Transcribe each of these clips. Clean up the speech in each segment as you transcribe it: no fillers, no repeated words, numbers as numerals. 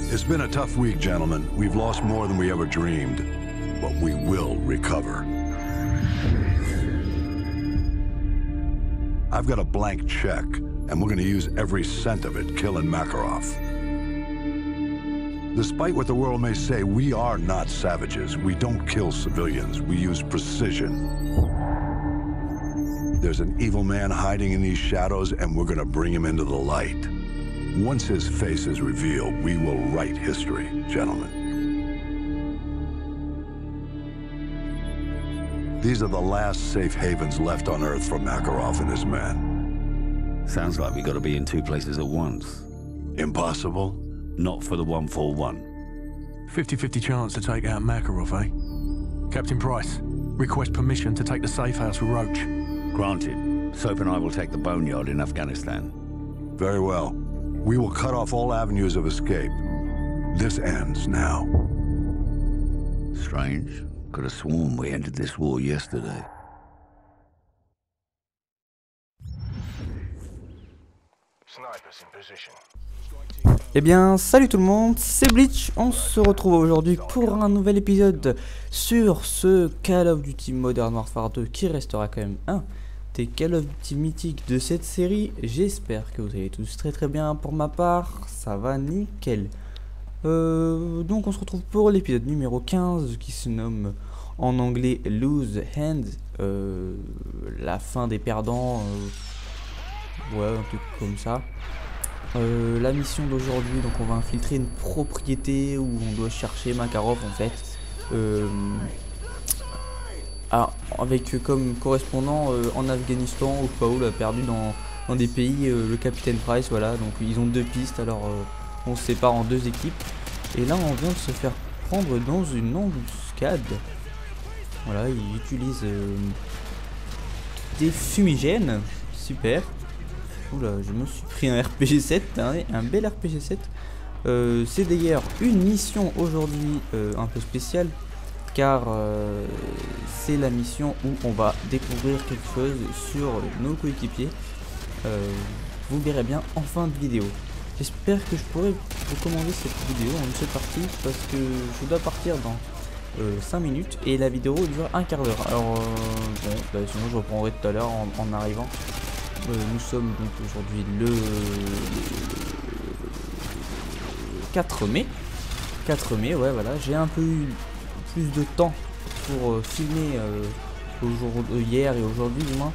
It's been a tough week, gentlemen. We've lost more than we ever dreamed, but we will recover. I've got a blank check, and we're going to use every cent of it killing Makarov. Despite what the world may say, we are not savages. We don't kill civilians. We use precision. There's an evil man hiding in these shadows, and we're going to bring him into the light. Once his face is revealed, we will write history, gentlemen. These are the last safe havens left on Earth for Makarov and his men. Sounds like we got to be in two places at once. Impossible? Not for the 141. 50-50 chance to take out Makarov, eh? Captain Price, request permission to take the safe house with Roach. Granted. Soap and I will take the boneyard in Afghanistan. Very well. We will cut off all avenues of escape. This ends now. Strange. Could have sworn we ended this war yesterday. Snipers in position. Eh bien, salut tout le monde, c'est Bleach. On se retrouve aujourd'hui pour un nouvel épisode sur ce Call of Duty Modern Warfare 2 qui restera quand même un des Call of Duty mythiques de cette série. J'espère que vous allez tous très bien. Pour ma part, ça va nickel. Donc on se retrouve pour l'épisode numéro 15 qui se nomme en anglais Lose Hand, la fin des perdants, ouais, un truc comme ça. La mission d'aujourd'hui, donc on va infiltrer une propriété où on doit chercher Makarov en fait, avec comme correspondant en Afghanistan au cas où il a perdu dans des pays le capitaine Price. Voilà, donc ils ont deux pistes, alors on se sépare en deux équipes et là on vient de se faire prendre dans une embuscade. Voilà, ils utilisent des fumigènes, super. Oula, je me suis pris un RPG 7, un bel RPG 7. C'est d'ailleurs une mission aujourd'hui un peu spéciale, car c'est la mission où on va découvrir quelque chose sur nos coéquipiers. Vous verrez bien en fin de vidéo. J'espère que je pourrai vous commander cette vidéo en une seule partie, parce que je dois partir dans 5 minutes et la vidéo dure un quart d'heure. Alors bon, sinon je reprendrai tout à l'heure en arrivant. Nous sommes donc aujourd'hui le 4 mai. 4 mai, ouais, voilà. J'ai un peu eu plus de temps pour filmer hier et aujourd'hui, du moins.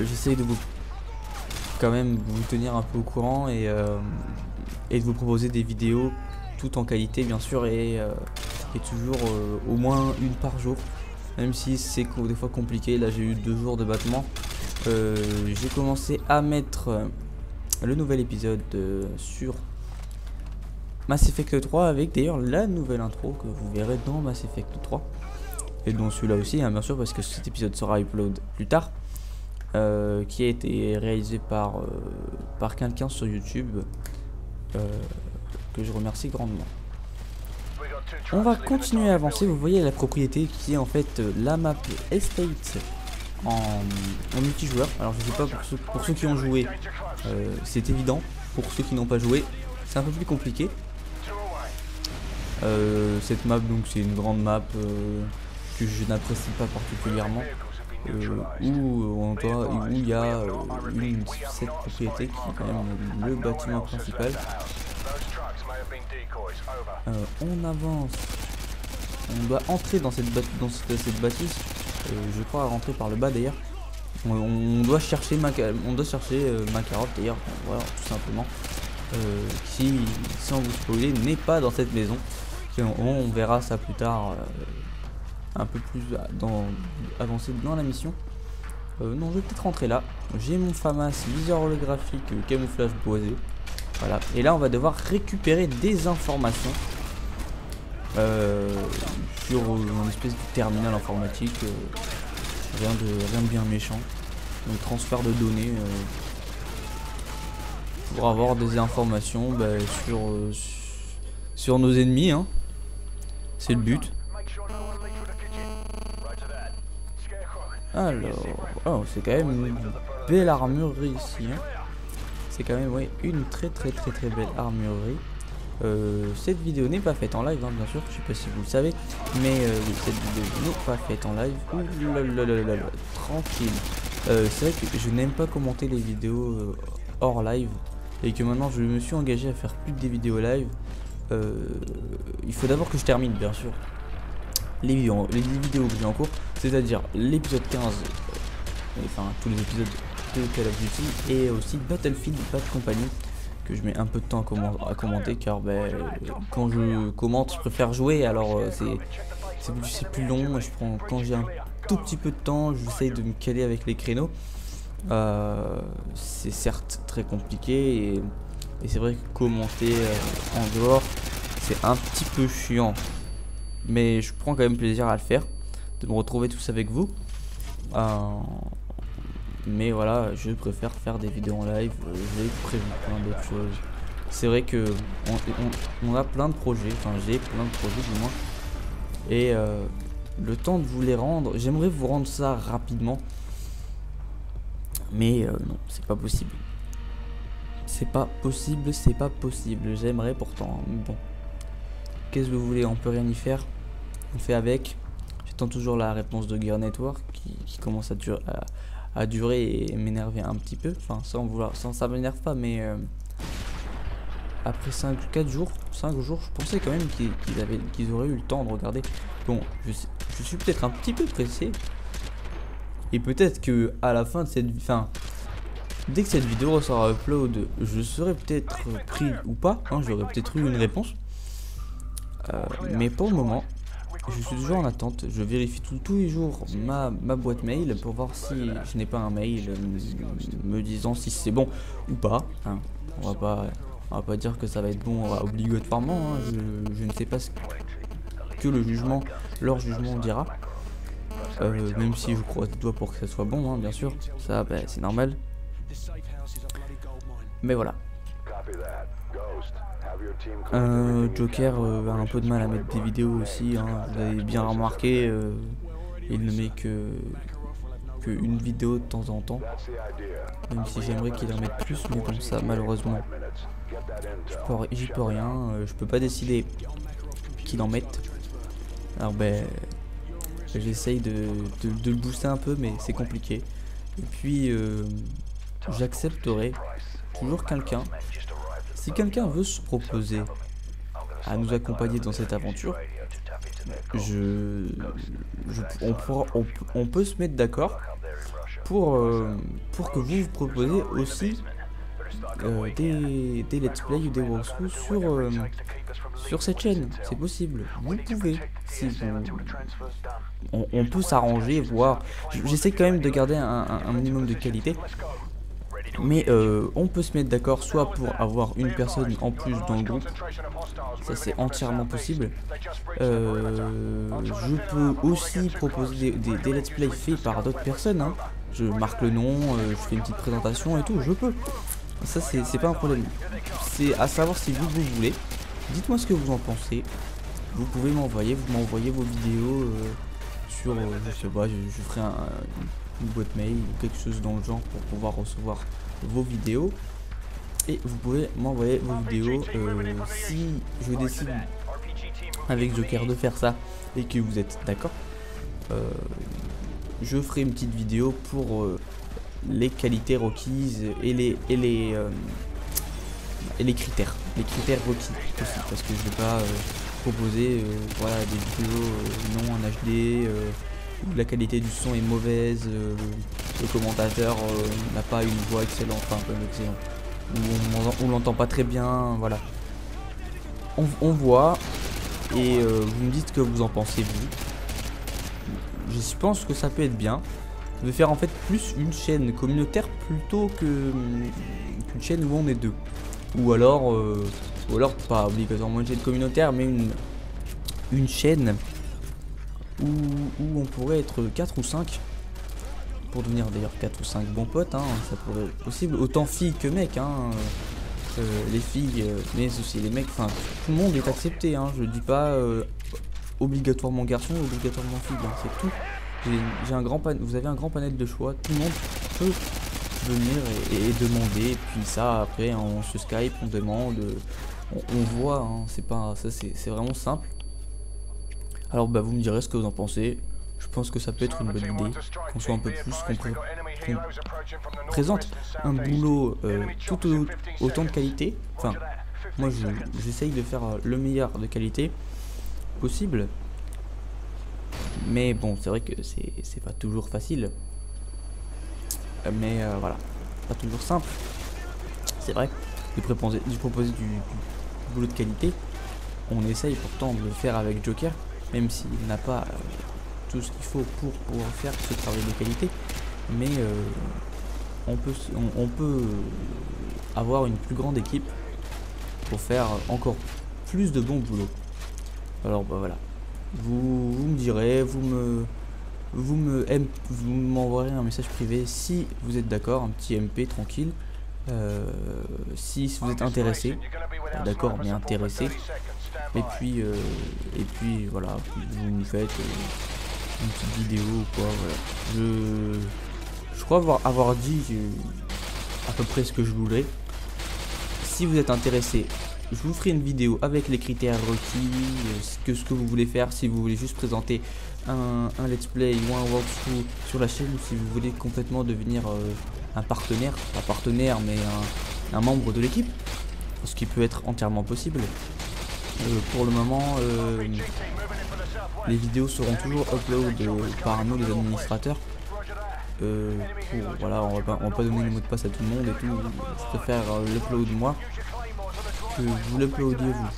J'essaye de vous quand même vous tenir un peu au courant et de vous proposer des vidéos tout en qualité, bien sûr, et toujours au moins une par jour. Même si c'est des fois compliqué. Là j'ai eu 2 jours de battement. J'ai commencé à mettre le nouvel épisode sur Mass Effect 3, avec d'ailleurs la nouvelle intro que vous verrez dans Mass Effect 3 et dans celui-là aussi, hein, bien sûr, parce que cet épisode sera upload plus tard, qui a été réalisé par quelqu'un sur YouTube, que je remercie grandement. On va continuer à avancer. Vous voyez la propriété qui est en fait la map Estate en multijoueur. Alors je sais pas pour ceux qui ont joué, c'est évident. Pour ceux qui n'ont pas joué, c'est un peu plus compliqué. Cette map, donc c'est une grande map que je n'apprécie pas particulièrement, où il y a cette propriété qui est quand même le bâtiment principal. On avance. On doit entrer dans cette bâtisse. Je crois rentrer par le bas d'ailleurs. On doit chercher Makarov d'ailleurs. Voilà, tout simplement. Qui, sans vous spoiler, n'est pas dans cette maison. On verra ça plus tard, un peu plus avancé dans la mission. Non, je vais peut-être rentrer là. J'ai mon FAMAS viseur holographique camouflage boisé. Voilà, et là on va devoir récupérer des informations sur une espèce de terminal informatique, rien de bien méchant. Donc transfert de données pour avoir des informations sur nos ennemis, hein. C'est le but. Alors, oh, c'est quand même une belle armure ici, hein. C'est quand même une très belle armurerie. Cette vidéo n'est pas faite en live, hein, bien sûr, je sais pas si vous le savez, mais oui, cette vidéo n'est pas faite en live. Ouh là là là là, tranquille. C'est vrai que je n'aime pas commenter les vidéos hors live, et que maintenant je me suis engagé à faire plus des vidéos live. Il faut d'abord que je termine, bien sûr, les vidéos que j'ai en cours, c'est-à-dire l'épisode 15, enfin tous les épisodes de Call of Duty, et aussi Battlefield Bad Company, que je mets un peu de temps à commenter, car quand je commente je préfère jouer, alors c'est plus long. Quand j'ai un tout petit peu de temps, j'essaye de me caler avec les créneaux. C'est certes très compliqué, et c'est vrai que commenter en dehors c'est un petit peu chiant, mais je prends quand même plaisir à le faire, de me retrouver tous avec vous. Mais voilà, je préfère faire des vidéos en live. J'ai prévu plein d'autres choses. C'est vrai que on a plein de projets, enfin j'ai plein de projets du moins, et le temps de vous les rendre, j'aimerais vous rendre ça rapidement, mais non, c'est pas possible. C'est pas possible, j'aimerais pourtant, mais bon. Qu'est-ce que vous voulez, on peut rien y faire, on fait avec. J'attends toujours la réponse de Gear Network qui commence à durer et m'énerver un petit peu. Enfin, ça m'énerve pas, mais après 5 jours, je pensais quand même qu'ils auraient eu le temps de regarder. Bon, je suis peut-être un petit peu pressé, et peut-être que à la fin de dès que cette vidéo sera upload, je serai peut-être pris ou pas, hein, j'aurai peut-être eu une réponse. Mais pour le moment, je suis toujours en attente. Je vérifie tous les jours ma boîte mail pour voir si je n'ai pas un mail me disant si c'est bon ou pas, hein. On va pas dire que ça va être bon obligatoirement, hein. Je ne sais pas ce que leur jugement dira, même si je crois que doigt pour que ça soit bon, hein, bien sûr, ça c'est normal. Mais voilà. Joker a un peu de mal à mettre des vidéos aussi, hein. Vous avez bien remarqué, il ne met que une vidéo de temps en temps, même si j'aimerais qu'il en mette plus, mais bon, ça malheureusement j'y peux rien, je peux pas décider qu'il en mette. Alors j'essaye de le booster un peu, mais c'est compliqué. Et puis j'accepterai toujours quelqu'un. Si quelqu'un veut se proposer à nous accompagner dans cette aventure, on peut se mettre d'accord pour que vous proposiez aussi des let's play ou des walkthroughs sur cette chaîne. C'est possible, vous pouvez. On peut s'arranger, voir. J'essaie quand même de garder un minimum de qualité. Mais on peut se mettre d'accord soit pour avoir une personne en plus dans le groupe, ça c'est entièrement possible. Je peux aussi proposer des let's play faits par d'autres personnes, hein. Je marque le nom, je fais une petite présentation et tout, je peux. Ça c'est pas un problème. C'est à savoir si vous voulez. Dites-moi ce que vous en pensez. Vous pouvez m'envoyer vos vidéos sur, je sais pas, je ferai une boîte mail ou quelque chose dans le genre pour pouvoir recevoir vos vidéos, et vous pouvez m'envoyer vos vidéos. Si je décide avec Joker de faire ça et que vous êtes d'accord, je ferai une petite vidéo pour les qualités requises et les critères requis aussi, parce que je vais pas proposer voilà, des vidéos non en HD, où la qualité du son est mauvaise, le commentateur n'a pas une voix excellente, enfin pas excellente, ou on l'entend pas très bien, voilà. On voit, et vous me dites ce que vous en pensez vous. Je pense que ça peut être bien de faire en fait plus une chaîne communautaire plutôt qu'une chaîne où on est deux, ou alors pas obligatoirement une chaîne communautaire, mais une chaîne où on pourrait être 4 ou 5 pour devenir d'ailleurs 4 ou 5 bons potes, hein, ça pourrait être possible, autant filles que mecs, hein, les filles mais aussi les mecs, enfin tout le monde est accepté, hein, je dis pas obligatoirement garçon ou obligatoirement fille, hein, c'est tout. J'ai un grand vous avez un grand panel de choix, tout le monde peut venir et demander, et puis ça après on se Skype, on demande, on voit, hein, c'est pas ça, c'est vraiment simple. Alors bah vous me direz ce que vous en pensez. Je pense que ça peut être une bonne idée, qu'on soit un peu plus, qu'on présente un boulot tout autant de qualité. Enfin, moi j'essaye de faire le meilleur de qualité possible. Mais bon, c'est vrai que c'est pas toujours facile. Mais voilà, pas toujours simple. C'est vrai, de proposer du boulot de qualité. On essaye pourtant de le faire avec Joker, même s'il n'a pas tout ce qu'il faut pour pouvoir faire ce travail de qualité. Mais on peut avoir une plus grande équipe pour faire encore plus de bons boulots. Alors bah voilà, vous me direz, vous m'envoierez un message privé si vous êtes d'accord, un petit MP tranquille. Si vous êtes intéressé, d'accord, mais intéressé. Et puis voilà, vous me faites une petite vidéo ou quoi. Voilà. Je crois avoir dit à peu près ce que je voulais. Si vous êtes intéressé, je vous ferai une vidéo avec les critères requis, ce que vous voulez faire, si vous voulez juste présenter un let's play ou un walkthrough sur la chaîne, ou si vous voulez complètement devenir un partenaire, pas partenaire mais un membre de l'équipe, ce qui peut être entièrement possible. Pour le moment, les vidéos seront toujours upload par nous les administrateurs. Voilà, on va pas donner le mot de passe à tout le monde et tout. Je préfère l'upload moi que vous l'uploadiez vous.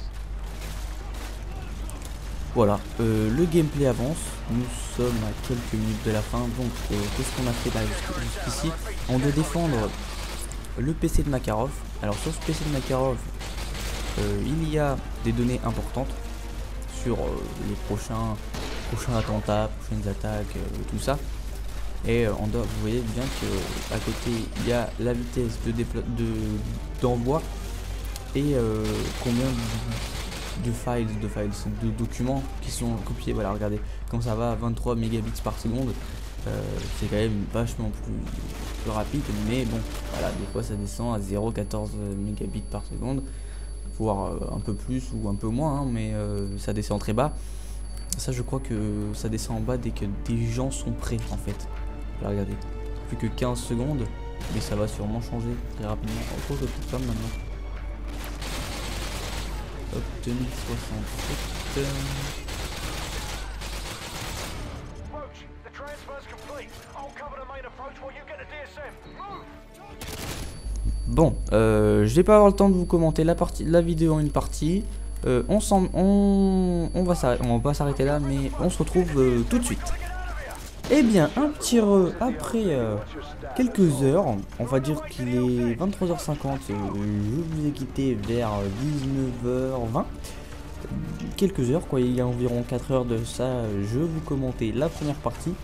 Voilà, le gameplay avance. Nous sommes à quelques minutes de la fin. Donc qu'est-ce qu'on a fait là jusqu'ici? On doit défendre le PC de Makarov. Alors sur ce PC de Makarov, il y a des données importantes sur les prochains attentats, prochaines attaques, tout ça. Et vous voyez bien que à côté il y a la vitesse d'envoi et combien de documents qui sont copiés. Voilà, regardez quand ça va à 23 mégabits par seconde. C'est quand même vachement plus rapide, mais bon, voilà, des fois ça descend à 0,14 mégabits par seconde, voire un peu plus ou un peu moins, hein, mais ça descend très bas. Ça, je crois que ça descend en bas dès que des gens sont prêts en fait. Là, regardez, plus que 15 secondes, mais ça va sûrement changer très rapidement. Oh, je trouve ça maintenant. Hop, 2067. Bon, je vais pas avoir le temps de vous commenter la vidéo en une partie. On va pas s'arrêter là, mais on se retrouve tout de suite. Eh bien, un petit après quelques heures, on va dire qu'il est 23h50, je vous ai quitté vers 19h20. Quelques heures, quoi, il y a environ 4 heures de ça, je vous commentais la première partie.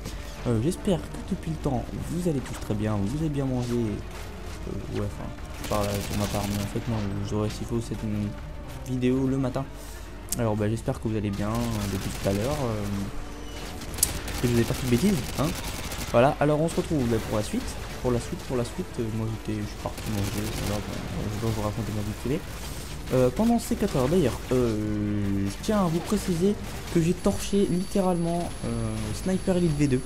J'espère que depuis le temps, vous allez tous très bien, vous avez bien mangé. Ouais, enfin, je parle pour ma part, mais en fait, non, j'aurais s'il faut cette vidéo le matin. Alors, bah, j'espère que vous allez bien depuis tout à l'heure. Que je n'ai pas fait de bêtises, hein. Voilà, alors on se retrouve là, pour la suite. Moi, je suis parti manger. Alors, je dois vous raconter ma vie privée. Pendant ces 4 heures, d'ailleurs, je tiens à vous préciser que j'ai torché littéralement Sniper Elite V2.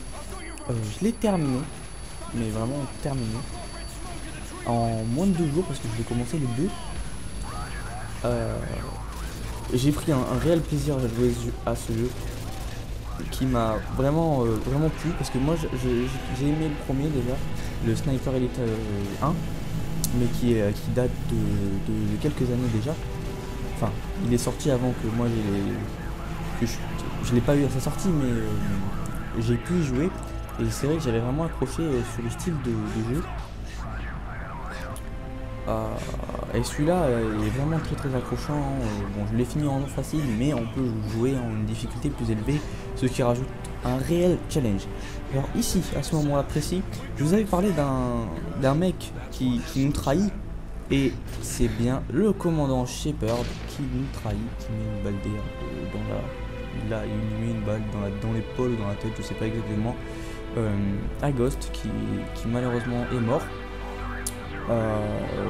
Je l'ai terminé, mais vraiment terminé, en moins de 2 jours parce que je l'ai commencé le 2. J'ai pris un réel plaisir à jouer à ce jeu qui m'a vraiment plu parce que moi j'ai aimé le premier déjà, le Sniper Elite 1, mais qui date de quelques années déjà. Enfin, il est sorti avant que moi je l'ai pas eu à sa sortie, mais j'ai pu y jouer et c'est vrai que j'avais vraiment accroché sur le style de jeu. Et celui-là est vraiment très accrochant. Bon, je l'ai fini en facile, mais on peut jouer en une difficulté plus élevée, ce qui rajoute un réel challenge. Alors ici, à ce moment-là précis, je vous avais parlé d'un mec qui nous trahit, et c'est bien le commandant Shepard qui nous trahit, qui met une balle d'air il met une balle dans l'épaule ou dans la tête, je sais pas exactement, à Ghost qui malheureusement est mort.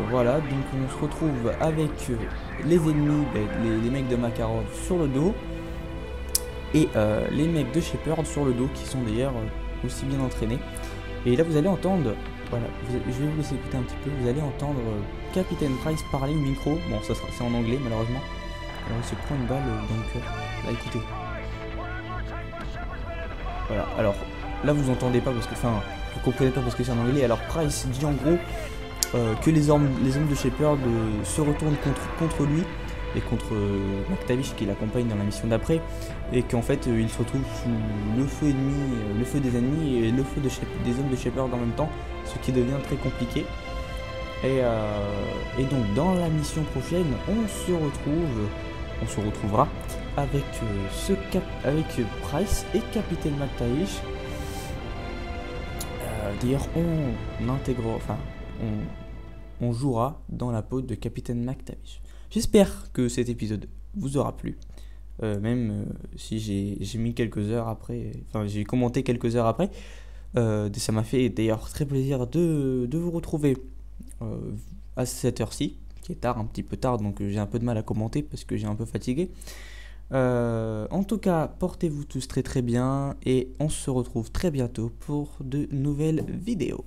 Voilà, donc on se retrouve avec les ennemis, les mecs de Makarov sur le dos et les mecs de Shepard sur le dos qui sont d'ailleurs aussi bien entraînés. Et là vous allez entendre, voilà, je vais vous laisser écouter un petit peu, vous allez entendre Capitaine Price parler au micro. Bon, c'est en anglais malheureusement. Alors il se prend une balle dans le cœur. Là écoutez. Voilà, alors là vous entendez pas parce que, enfin, vous comprenez pas parce que c'est en anglais. Alors Price dit en gros que les hommes de Shepard se retournent contre lui et contre McTavish qui l'accompagne dans la mission d'après, et qu'en fait il se retrouve sous le feu ennemi, le feu des ennemis et le feu des hommes de Shepard en même temps, ce qui devient très compliqué. Et donc dans la mission prochaine, on se retrouvera avec avec Price et Capitaine McTavish. D'ailleurs on jouera dans la peau de Capitaine McTavish. J'espère que cet épisode vous aura plu, même si j'ai mis quelques heures après, enfin j'ai commenté quelques heures après. Ça m'a fait d'ailleurs très plaisir de vous retrouver à cette heure-ci, qui est tard, un petit peu tard, donc j'ai un peu de mal à commenter parce que j'ai un peu fatigué. En tout cas, portez-vous tous très très bien et on se retrouve très bientôt pour de nouvelles vidéos.